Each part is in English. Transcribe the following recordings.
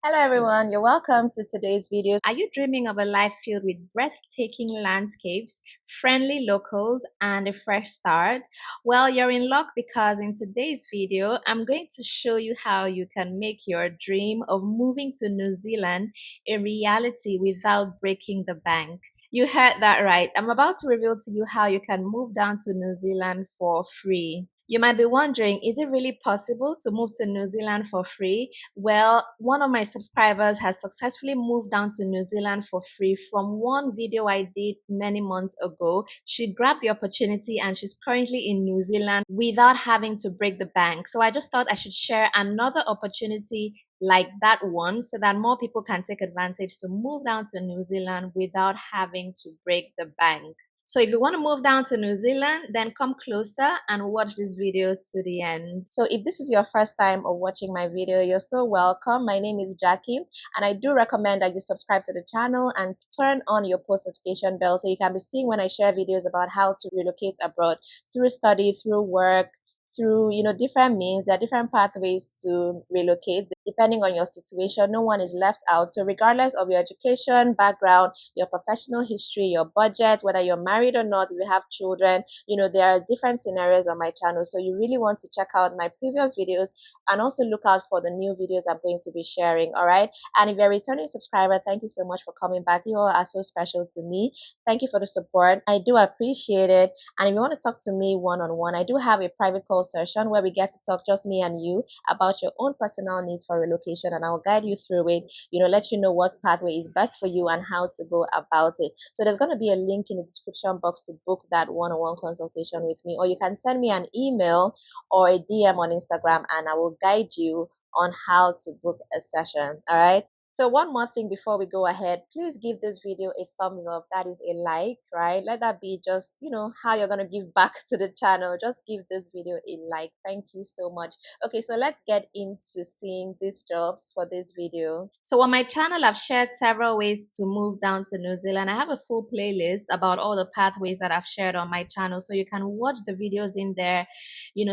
Hello everyone, you're welcome to today's video. Are you dreaming of a life filled with breathtaking landscapes, friendly locals, and a fresh start? Well, you're in luck because in today's video, I'm going to show you how you can make your dream of moving to New Zealand a reality without breaking the bank. You heard that right. I'm about to reveal to you how you can move down to New Zealand for free. You might be wondering, is it really possible to move to New Zealand for free? Well, one of my subscribers has successfully moved down to New Zealand for free from one video I did many months ago. She grabbed the opportunity and she's currently in New Zealand without having to break the bank. So I just thought I should share another opportunity like that one so that more people can take advantage to move down to New Zealand without having to break the bank. So if you want to move down to New Zealand, then come closer and watch this video to the end. So if this is your first time of watching my video, you're so welcome. My name is Jackie, and I do recommend that you subscribe to the channel and turn on your post notification bell so you can be seeing when I share videos about how to relocate abroad through study, through work, through different means. There are different pathways to relocate depending on your situation. No one is left out. So regardless of your education background, your professional history, your budget, whether you're married or not, if you have children, there are different scenarios on my channel. So you really want to check out my previous videos and also look out for the new videos I'm going to be sharing. All right, and if you're a returning subscriber, thank you so much for coming back. You all are so special to me. Thank you for the support. I do appreciate it. And if you want to talk to me one-on-one, I do have a private call session where we get to talk, just me and you, about your own personal needs for relocation, and I'll guide you through it, let you know what pathway is best for you and how to go about it. So there's going to be a link in the description box to book that one-on-one consultation with me, or you can send me an email or a DM on Instagram and I will guide you on how to book a session. All right. So one more thing before we go ahead, please give this video a thumbs up. That is a like, right? Let that be just, how you're going to give back to the channel. Just give this video a like. Thank you so much. Okay, so let's get into seeing these jobs for this video. So on my channel, I've shared several ways to move down to New Zealand. I have a full playlist about all the pathways that I've shared on my channel. So you can watch the videos in there,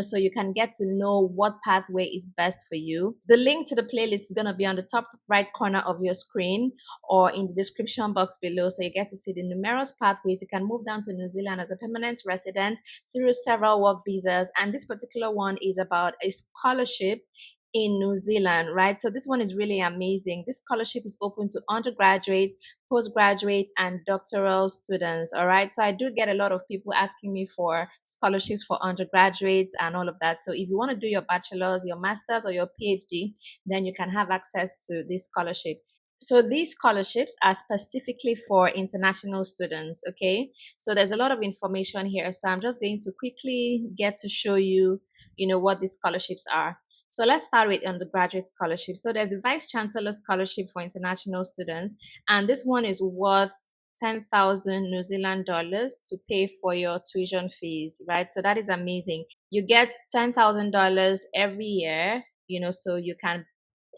so you can get to know what pathway is best for you. The link to the playlist is going to be on the top right corner of your screen or in the description box below, so you get to see the numerous pathways you can move down to New Zealand as a permanent resident through several work visas. And this particular one is about a scholarship in New Zealand, right? So this one is really amazing. This scholarship is open to undergraduates, postgraduates, and doctoral students. All right. So I do get a lot of people asking me for scholarships for undergraduates and all of that. So if you want to do your bachelor's, your master's, or your PhD, then you can have access to this scholarship. So these scholarships are specifically for international students, okay? So there's a lot of information here. So I'm just going to quickly get to show you, what these scholarships are. So let's start with undergraduate scholarships. So there's a Vice Chancellor Scholarship for international students, and this one is worth 10,000 New Zealand dollars to pay for your tuition fees, right? So that is amazing. You get $10,000 every year, so you can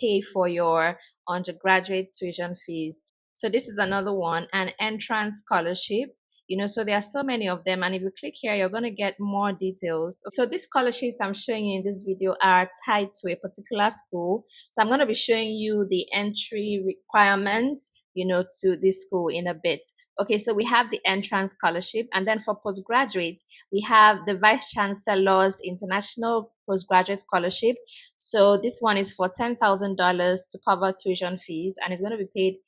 pay for your undergraduate tuition fees. So this is another one, an entrance scholarship. So there are so many of them, and if you click here, you're going to get more details. So these scholarships I'm showing you in this video are tied to a particular school. So I'm going to be showing you the entry requirements, to this school in a bit. Okay, so we have the entrance scholarship, and then for postgraduate, we have the Vice Chancellor's International Postgraduate Scholarship. So this one is for $10,000 to cover tuition fees, and it's going to be paid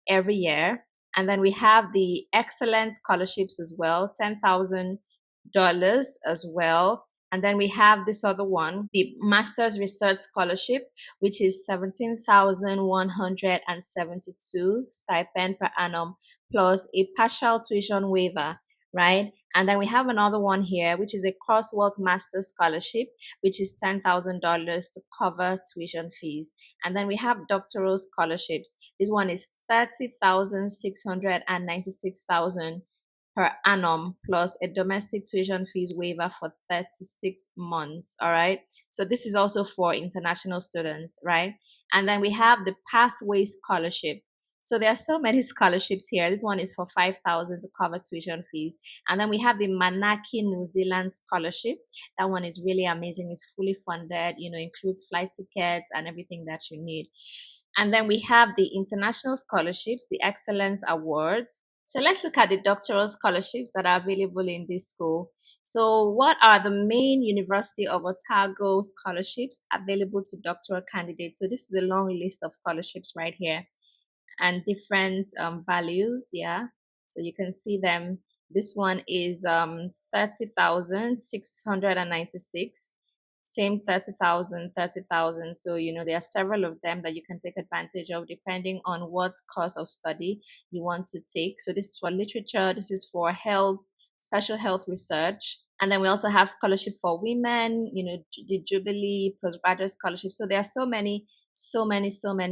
every year. And then we have the Excellence Scholarships as well, $10,000 as well. And then we have this other one, the Master's Research Scholarship, which is 17,172 stipend per annum, plus a partial tuition waiver, right? And then we have another one here, which is a Coursework Master's Scholarship, which is $10,000 to cover tuition fees. And then we have Doctoral Scholarships. This one is 30,696,000 per annum, plus a domestic tuition fees waiver for 36 months. All right. So this is also for international students, right? And then we have the Pathway Scholarship. So there are so many scholarships here. This one is for 5,000 to cover tuition fees. And then we have the Manaaki New Zealand Scholarship. That one is really amazing. It's fully funded, includes flight tickets and everything that you need. And then we have the international scholarships, the excellence awards. So let's look at the doctoral scholarships that are available in this school. So what are the main University of Otago scholarships available to doctoral candidates? So this is a long list of scholarships right here and different values. Yeah, so you can see them. This one is 30,696. Same 30,000, 30,000. So there are several of them that you can take advantage of depending on what course of study you want to take. So this is for literature, this is for health, special health research. And then we also have scholarship for women, the Jubilee, postgraduate scholarship. So there are so many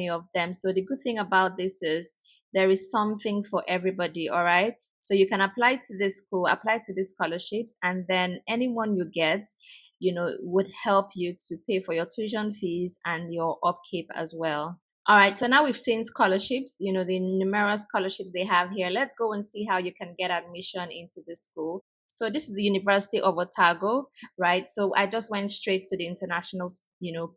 of them. So the good thing about this is there is something for everybody. All right. So you can apply to this school, apply to these scholarships, and then anyone you get, would help you to pay for your tuition fees and your upkeep as well. All right, so now we've seen scholarships, the numerous scholarships they have here. Let's go and see how you can get admission into the school. So this is the University of Otago, right? So I just went straight to the international,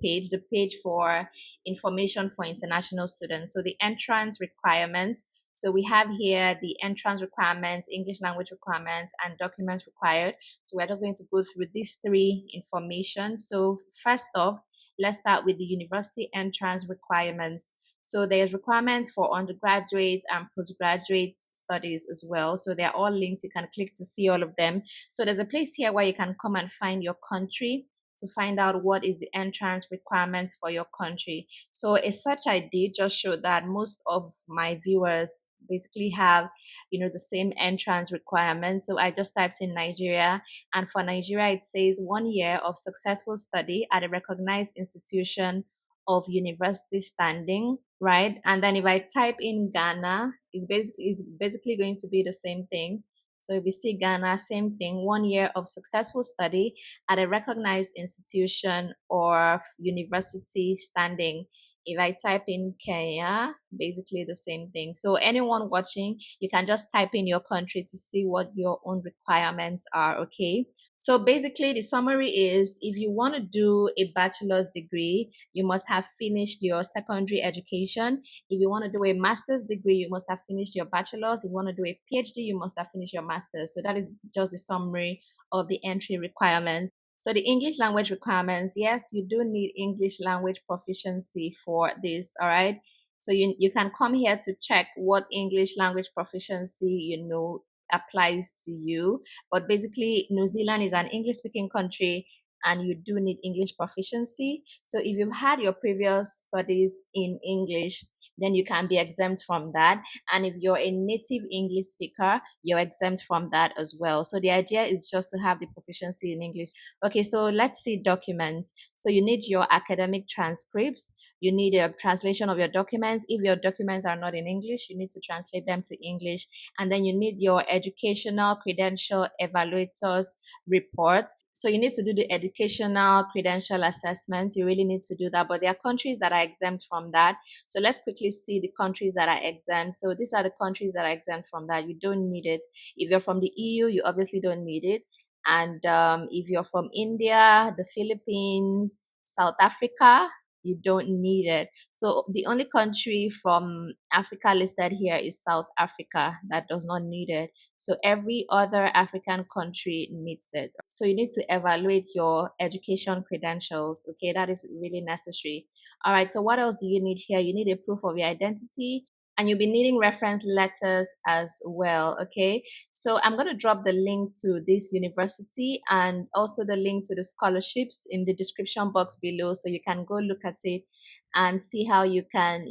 page, the page for information for international students. So the entrance requirements. So we have here the entrance requirements, English language requirements, and documents required. So we're just going to go through these three information. So first off, let's start with the university entrance requirements. So there's requirements for undergraduate and postgraduate studies as well. So they're all links. You can click to see all of them. So there's a place here where you can come and find your country to find out what is the entrance requirement for your country. So a search I did just showed that most of my viewers basically have the same entrance requirements. So I just typed in Nigeria, and for Nigeria it says 1 year of successful study at a recognized institution of university standing, right? And then if I type in Ghana, it's basically going to be the same thing. So if we see Ghana, same thing, 1 year of successful study at a recognized institution or university standing. If I type in Kenya, basically the same thing. So anyone watching, you can just type in your country to see what your own requirements are, okay? So basically the summary is if you want to do a bachelor's degree, you must have finished your secondary education. If you want to do a master's degree, you must have finished your bachelor's. If you want to do a PhD, you must have finished your master's. So that is just a summary of the entry requirements. So the English language requirements, yes, you do need English language proficiency for this, all right? So you can come here to check what English language proficiency, applies to you. But basically, New Zealand is an English speaking country and you do need English proficiency. So if you've had your previous studies in English, then you can be exempt from that. And if you're a native English speaker, you're exempt from that as well. So the idea is just to have the proficiency in English. Okay, so let's see documents. So you need your academic transcripts. You need a translation of your documents. If your documents are not in English, you need to translate them to English. And then you need your educational credential evaluators report. So you need to do the educational credential assessment. You really need to do that. But there are countries that are exempt from that. So let's quickly see the countries that are exempt. So these are the countries that are exempt from that. You don't need it. If you're from the EU, you obviously don't need it. And if you're from India, the Philippines, South Africa, you don't need it. So the only country from Africa listed here is South Africa that does not need it. So every other African country needs it. So you need to evaluate your education credentials. Okay, that is really necessary. All right, so what else do you need here? You need a proof of your identity, and you'll be needing reference letters as well. Okay, so I'm going to drop the link to this university and also the link to the scholarships in the description box below, so you can go look at it and see how you can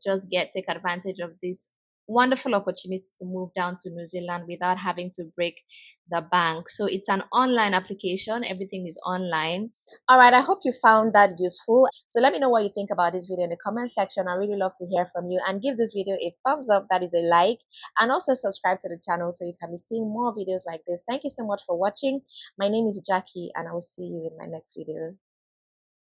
just take advantage of this wonderful opportunity to move down to New Zealand without having to break the bank. So it's an online application, everything is online. All right, I hope you found that useful. So let me know what you think about this video in the comment section. I really love to hear from you, and give this video a thumbs up, that is a like, and also subscribe to the channel so you can be seeing more videos like this. Thank you so much for watching. My name is Jackie, and I will see you in my next video.